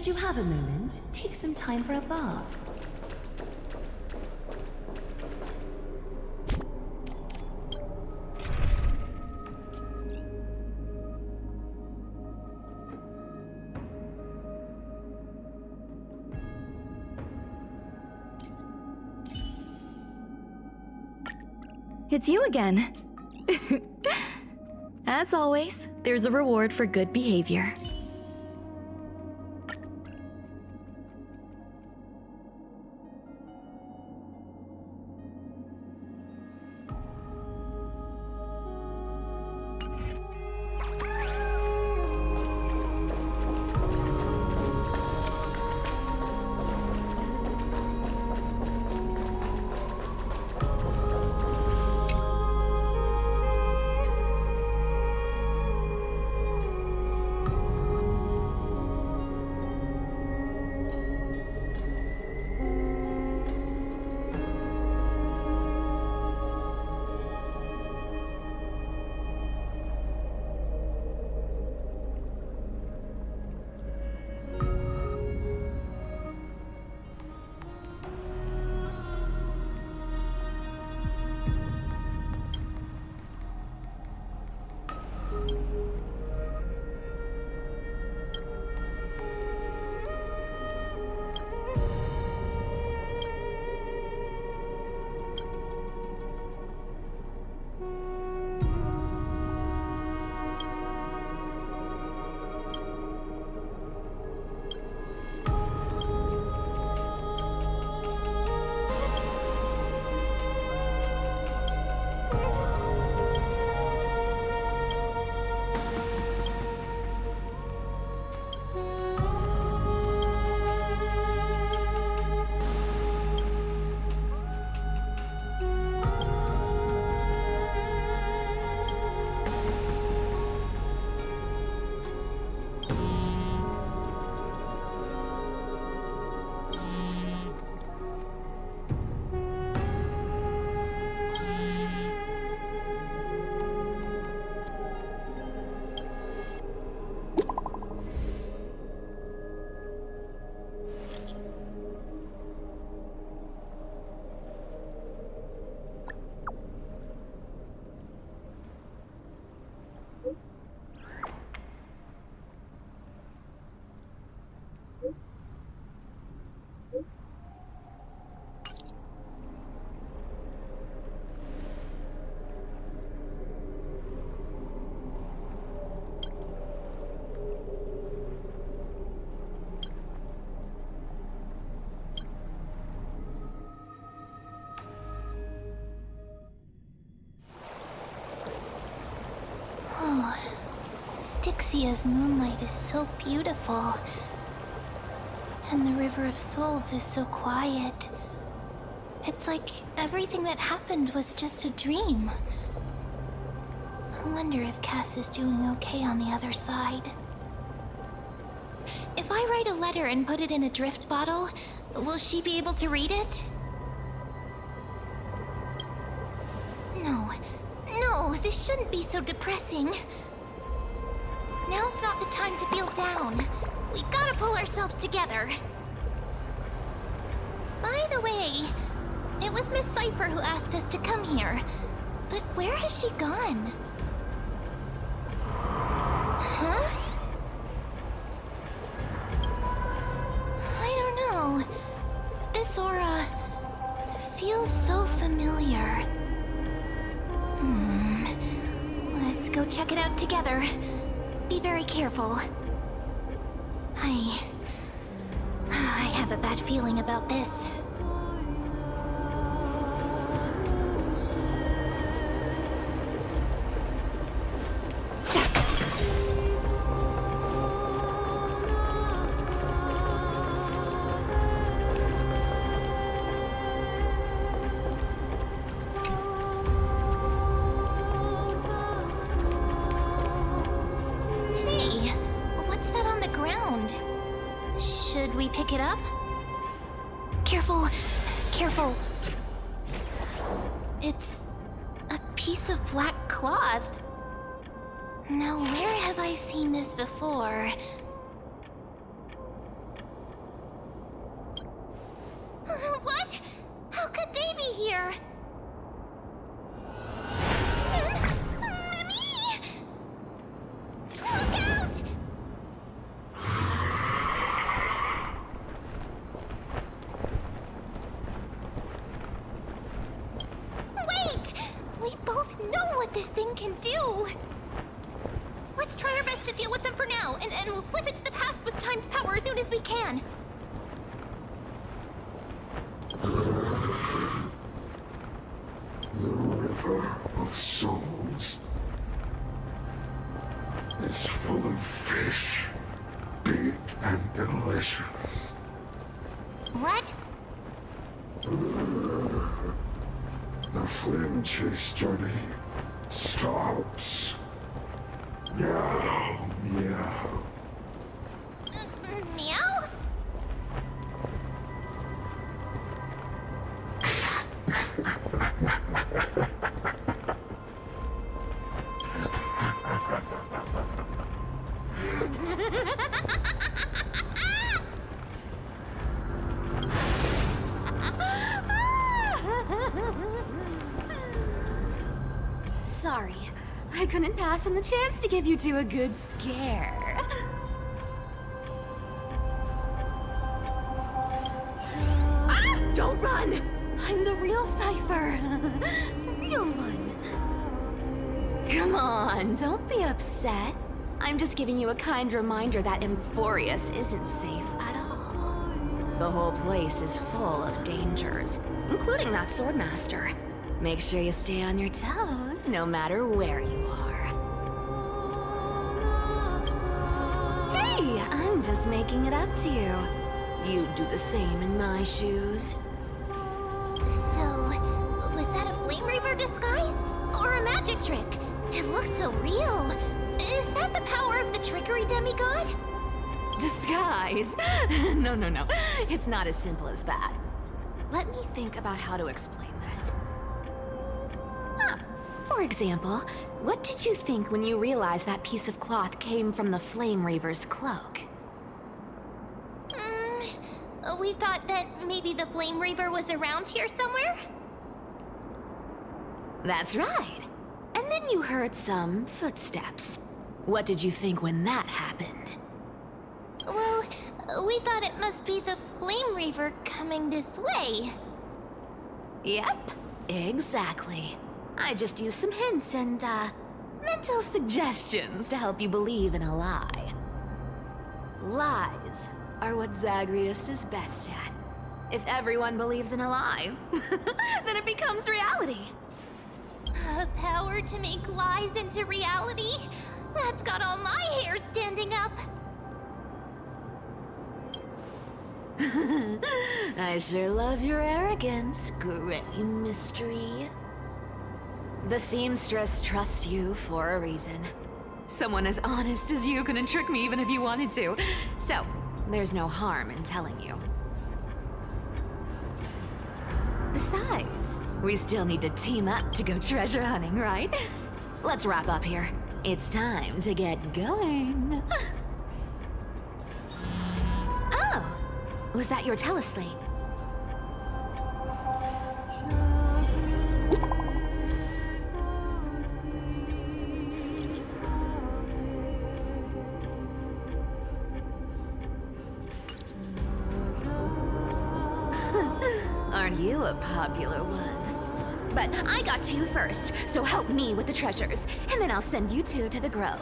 Should you have a moment, take some time for a bath. It's you again. As always, there's a reward for good behavior. Styxia's moonlight is so beautiful. And the River of Souls is so quiet. It's like everything that happened was just a dream. I wonder if Cass is doing okay on the other side. If I write a letter and put it in a drift bottle, will she be able to read it? No, this shouldn't be so depressing. Now's not the time to feel down. We gotta pull ourselves together. By the way, it was Miss Cypher who asked us to come here. But where has she gone? Huh? I don't know. This aura feels so familiar. Let's go check it out together. Be very careful. I have a bad feeling about this. Should we pick it up? Careful, careful. It's a piece of black cloth. Now, where have I seen this before? know what this thing can do. Let's try our best to deal with them for now, and we'll slip into the past with time's power as soon as we can. The river of souls is full of fish, big and delicious. What? The flame chase journey stops. Meow, meow. Meow? Sorry, I couldn't pass on the chance to give you two a good scare. Ah! Don't run! I'm the real Cypher. The real one. Come on, don't be upset. I'm just giving you a kind reminder that AMPHOREUS isn't safe at all. The whole place is full of dangers, including that swordmaster. Make sure you stay on your toes, no matter where you are. Hey, I'm just making it up to you. You'd do the same in my shoes. So, was that a Flame Reaver disguise? Or a magic trick? It looked so real. Is that the power of the trickery demigod? Disguise? No. It's not as simple as that. Let me think about how to explain this. For example, what did you think when you realized that piece of cloth came from the Flame Reaver's cloak? We thought that maybe the Flame Reaver was around here somewhere? That's right. And then you heard some footsteps. What did you think when that happened? Well, we thought it must be the Flame Reaver coming this way. Yep, exactly. I just used some hints and, mental suggestions to help you believe in a lie. Lies are what Zagreus is best at. If everyone believes in a lie, then it becomes reality. A power to make lies into reality? That's got all my hair standing up. I sure love your arrogance, Gray Mystery. The seamstress trusts you for a reason. Someone as honest as you couldn't trick me even if you wanted to. So, there's no harm in telling you. Besides, we still need to team up to go treasure hunting, right? Let's wrap up here. It's time to get going. Oh, was that your teleslate? Aren't you a popular one? But I got two first, so help me with the treasures, and then I'll send you two to the grove.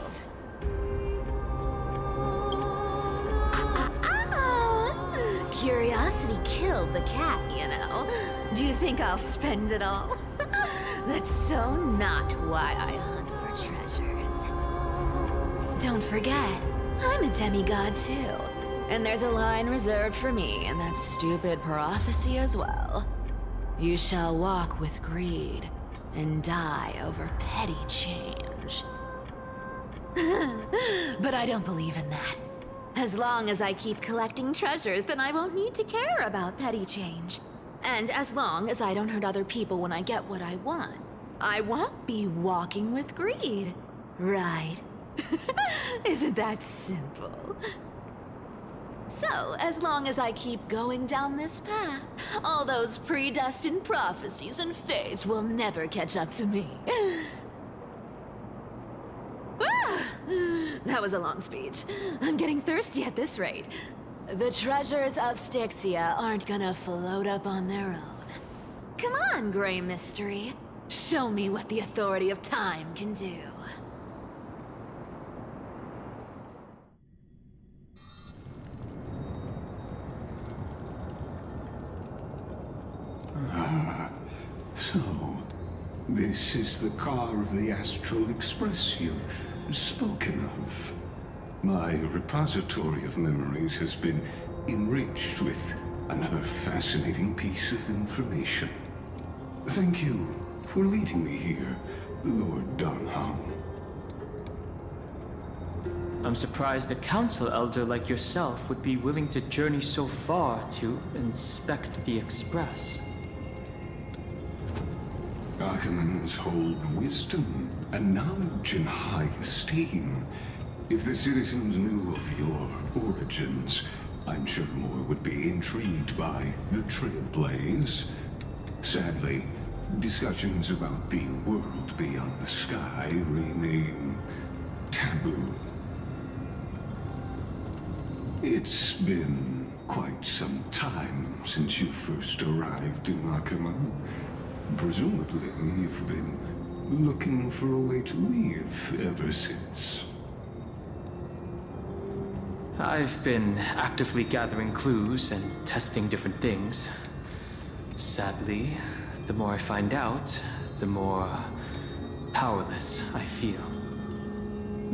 Curiosity killed the cat, you know. Do you think I'll spend it all? That's so not why I hunt for treasures. Don't forget, I'm a demigod too. And there's a line reserved for me in that stupid prophecy as well. You shall walk with greed and die over petty change. But I don't believe in that. As long as I keep collecting treasures, then I won't need to care about petty change. And as long as I don't hurt other people when I get what I want, I won't be walking with greed. Right? Isn't that simple? So, as long as I keep going down this path, all those predestined prophecies and fates will never catch up to me. That was a long speech. I'm getting thirsty at this rate. The treasures of Styxia aren't gonna float up on their own. Come on, Gray Mystery. Show me what the authority of time can do. So, this is the car of the Astral Express you've spoken of. My repository of memories has been enriched with another fascinating piece of information. Thank you for leading me here, Lord Nanang. I'm surprised a council elder like yourself would be willing to journey so far to inspect the Express. Archimans hold wisdom and knowledge in high esteem. If the citizens knew of your origins, I'm sure more would be intrigued by the trailblaze. Sadly, discussions about the world beyond the sky remain taboo. It's been quite some time since you first arrived in Akama. Presumably, you've been looking for a way to leave ever since. I've been actively gathering clues and testing different things. Sadly, the more I find out, the more powerless I feel.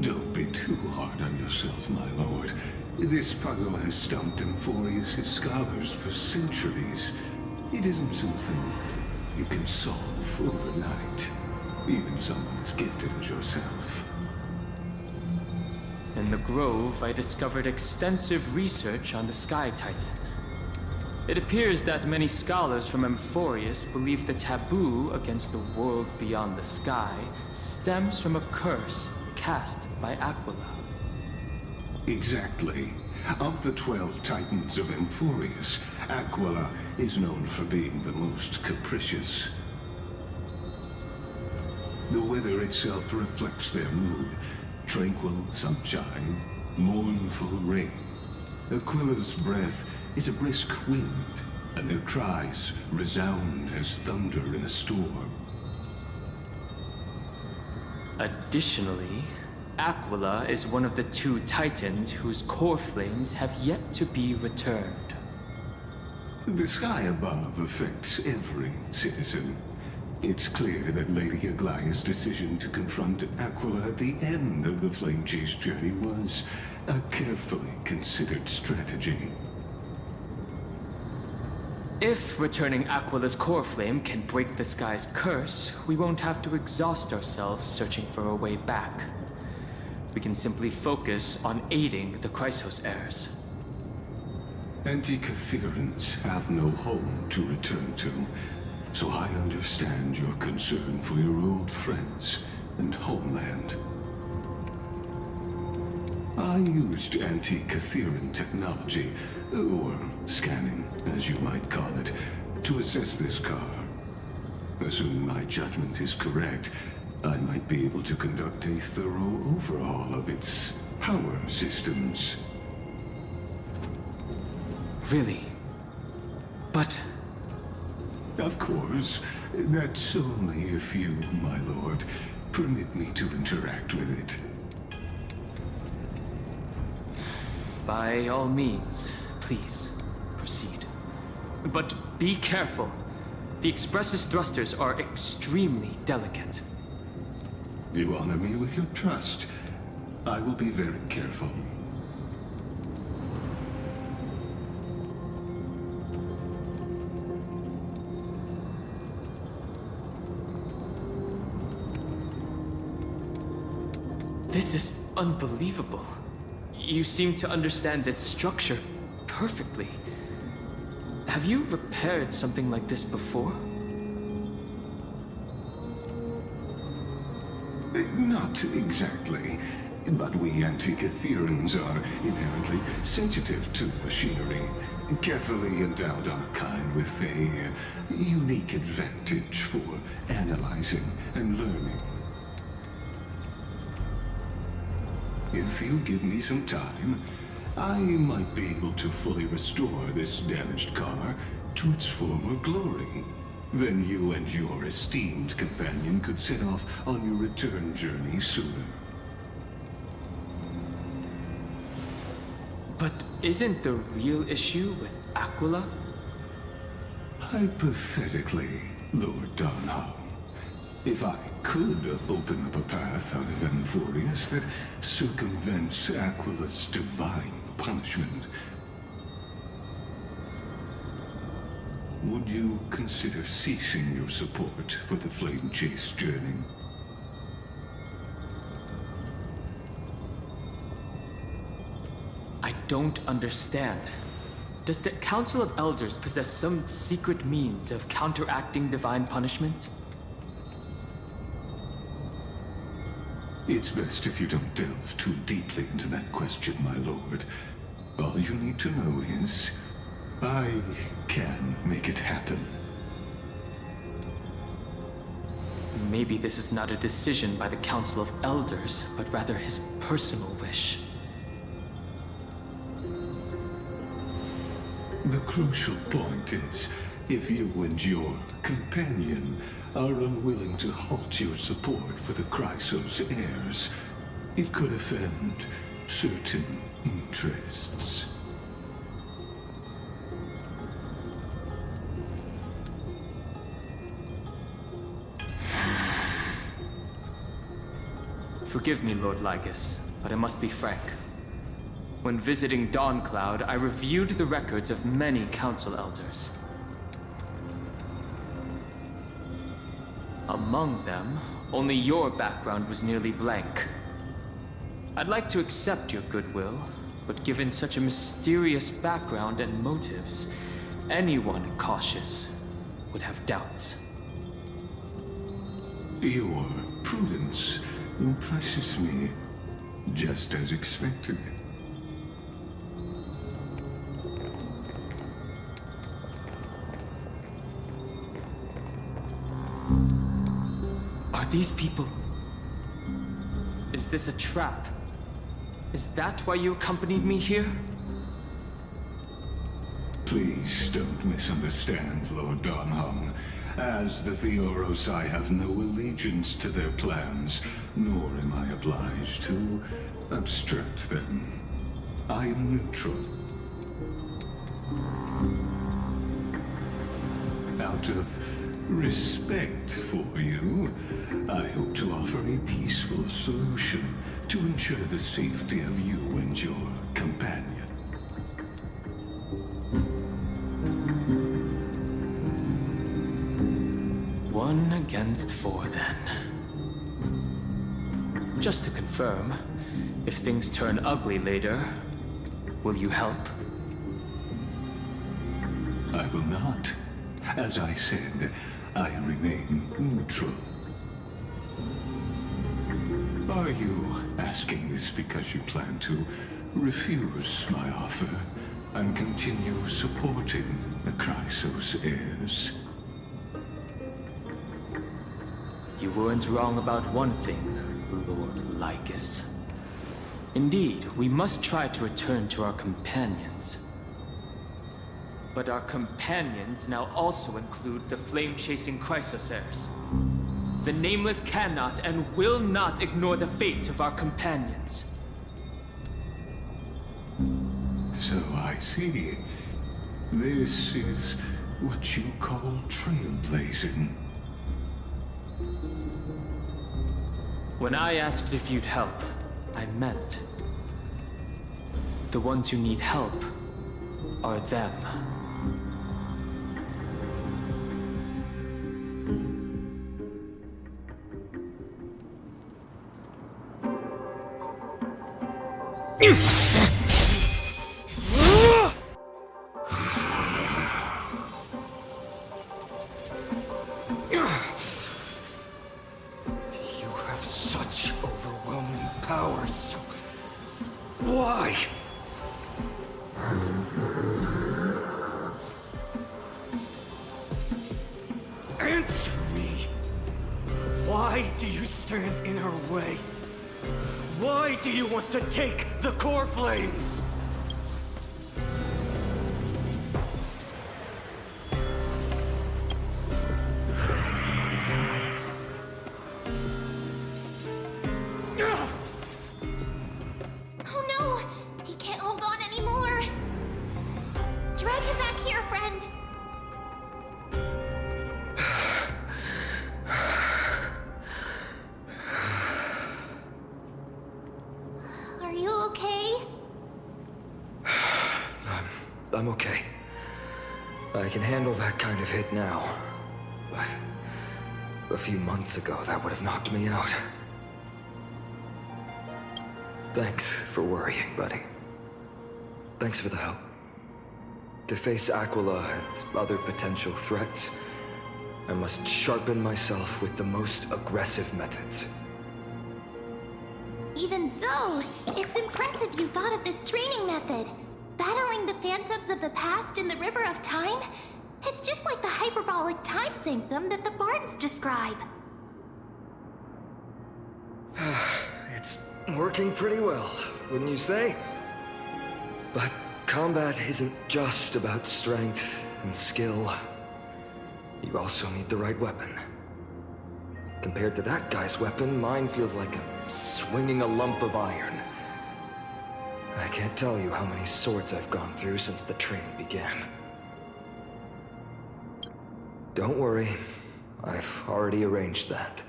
Don't be too hard on yourself, my lord. This puzzle has stumped AMPHOREUS' scholars for centuries. It isn't something you can solve overnight, even someone as gifted as yourself. In the Grove, I discovered extensive research on the Sky Titan. It appears that many scholars from AMPHOREUS believe the taboo against the world beyond the sky stems from a curse cast by Aquila. Exactly. Of the 12 titans of AMPHOREUS, Aquila is known for being the most capricious. The weather itself reflects their mood. Tranquil sunshine, mournful rain. Aquila's breath is a brisk wind, and their cries resound as thunder in a storm. Additionally, Aquila is one of the 2 titans whose core flames have yet to be returned. The sky above affects every citizen. It's clear that Lady Aglaya's decision to confront Aquila at the end of the Flame Chase journey was a carefully considered strategy. If returning Aquila's core flame can break the sky's curse, we won't have to exhaust ourselves searching for a way back. We can simply focus on aiding the Chrysos heirs. Anti-Catherians have no home to return to, so I understand your concern for your old friends and homeland. I used anti-Catherian technology, or scanning, as you might call it, to assess this car. Assuming my judgment is correct, I might be able to conduct a thorough overhaul of its power systems. Really? But... Of course, that's only if you, my lord, permit me to interact with it. by all means, please, proceed. But be careful. The Express's thrusters are extremely delicate. You honor me with your trust. I will be very careful. This is unbelievable. You seem to understand its structure perfectly. Have you repaired something like this before? Not exactly. But we Anti-Catherians are inherently sensitive to machinery. Carefully endowed our kind with a unique advantage for analyzing and learning. If you give me some time, I might be able to fully restore this damaged car to its former glory. Then you and your esteemed companion could set off on your return journey sooner. But isn't the real issue with Aquila? Hypothetically, Lord Nanang, if I could open up a path out of AMPHOREUS that circumvents Aquila's divine punishment, would you consider ceasing your support for the Flame Chase journey? I don't understand. Does the Council of Elders possess some secret means of counteracting divine punishment? It's best if you don't delve too deeply into that question, my lord. All you need to know is, I can make it happen. Maybe this is not a decision by the Council of Elders, but rather his personal wish. The crucial point is, if you and your companion are unwilling to halt your support for the Chrysos heirs, it could offend certain interests. Forgive me, Lord Lygus, but I must be frank. When visiting Dawncloud, I reviewed the records of many council elders. Among them, only your background was nearly blank. I'd like to accept your goodwill, but given such a mysterious background and motives, anyone cautious would have doubts. Your prudence impresses me, just as expected. Are these people? Is this a trap? Is that why you accompanied me here? Please don't misunderstand, Lord Nanang. As the Theoros, I have no allegiance to their plans, nor am I obliged to obstruct them. I am neutral. Out of respect for you, I hope to offer a peaceful solution to ensure the safety of you and your companion. One against four, then. Just to confirm, if things turn ugly later, will you help? I will not. As I said, I remain neutral. Are you asking this because you plan to refuse my offer and continue supporting the Chrysos heirs? You weren't wrong about one thing, Lord Lygus. Indeed, we must try to return to our companions. But our companions now also include the flame-chasing Chrysos heirs. The Nameless cannot and will not ignore the fate of our companions. So I see. This is what you call trailblazing. When I asked if you'd help, I meant the ones who need help are them. Answer me! Why do you stand in her way? Why do you want to take the core flames? I'm okay. I can handle that kind of hit now. But a few months ago, that would have knocked me out. Thanks for worrying, buddy. Thanks for the help. To face Aquila and other potential threats, I must sharpen myself with the most aggressive methods. Even so, it's impressive you thought of this training method. Battling the phantoms of the past in the River of Time? It's just like the hyperbolic time sanctum that the bards describe. It's working pretty well, wouldn't you say? But combat isn't just about strength and skill. You also need the right weapon. Compared to that guy's weapon, mine feels like swinging a lump of iron. I can't tell you how many swords I've gone through since the training began. Don't worry, I've already arranged that.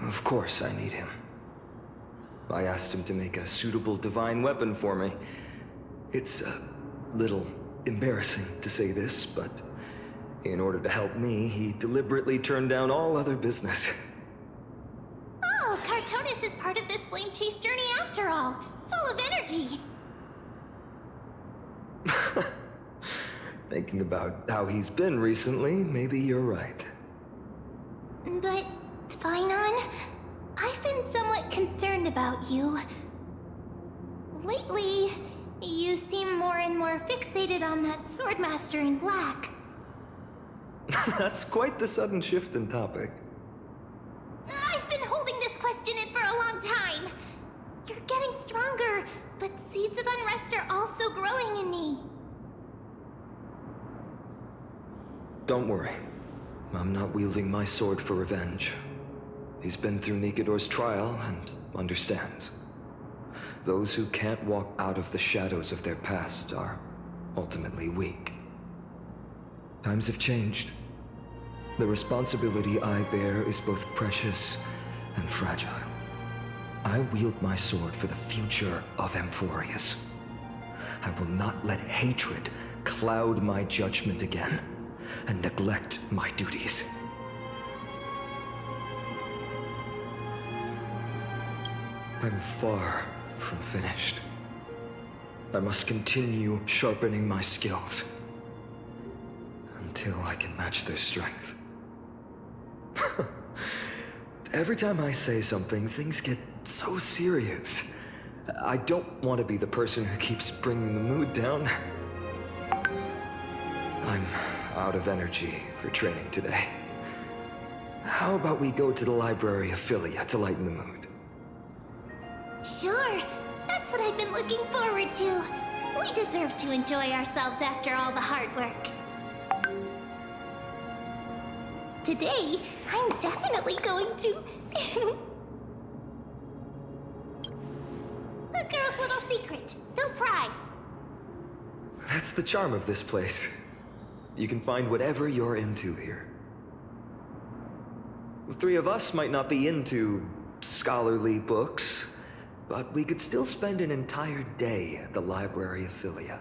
Of course I need him. I asked him to make a suitable divine weapon for me. It's a little embarrassing to say this, but in order to help me, he deliberately turned down all other business. Oh, Cartonis is part of this flame chase journey after all. Full of energy. Thinking about how he's been recently, maybe you're right. But, Finon, I've been somewhat concerned about you. Lately, you seem more and more fixated on that Swordmaster in black. That's quite the sudden shift in topic. I've been holding this question in for a long time. You're getting stronger, but seeds of unrest are also growing in me. Don't worry. I'm not wielding my sword for revenge. He's been through Nikador's trial and understands. Those who can't walk out of the shadows of their past are ultimately weak. Times have changed. The responsibility I bear is both precious and fragile. I wield my sword for the future of AMPHOREUS. I will not let hatred cloud my judgment again and neglect my duties. I'm far from finished. I must continue sharpening my skills until I can match their strength. Every time I say something, things get so serious. I don't want to be the person who keeps bringing the mood down. I'm out of energy for training today. How about we go to the library of Philia to lighten the mood? Sure, that's what I've been looking forward to. We deserve to enjoy ourselves after all the hard work. Today, I'm definitely going to... A girl's little secret. Don't pry. That's the charm of this place. You can find whatever you're into here. The three of us might not be into scholarly books, but we could still spend an entire day at the library of Philia.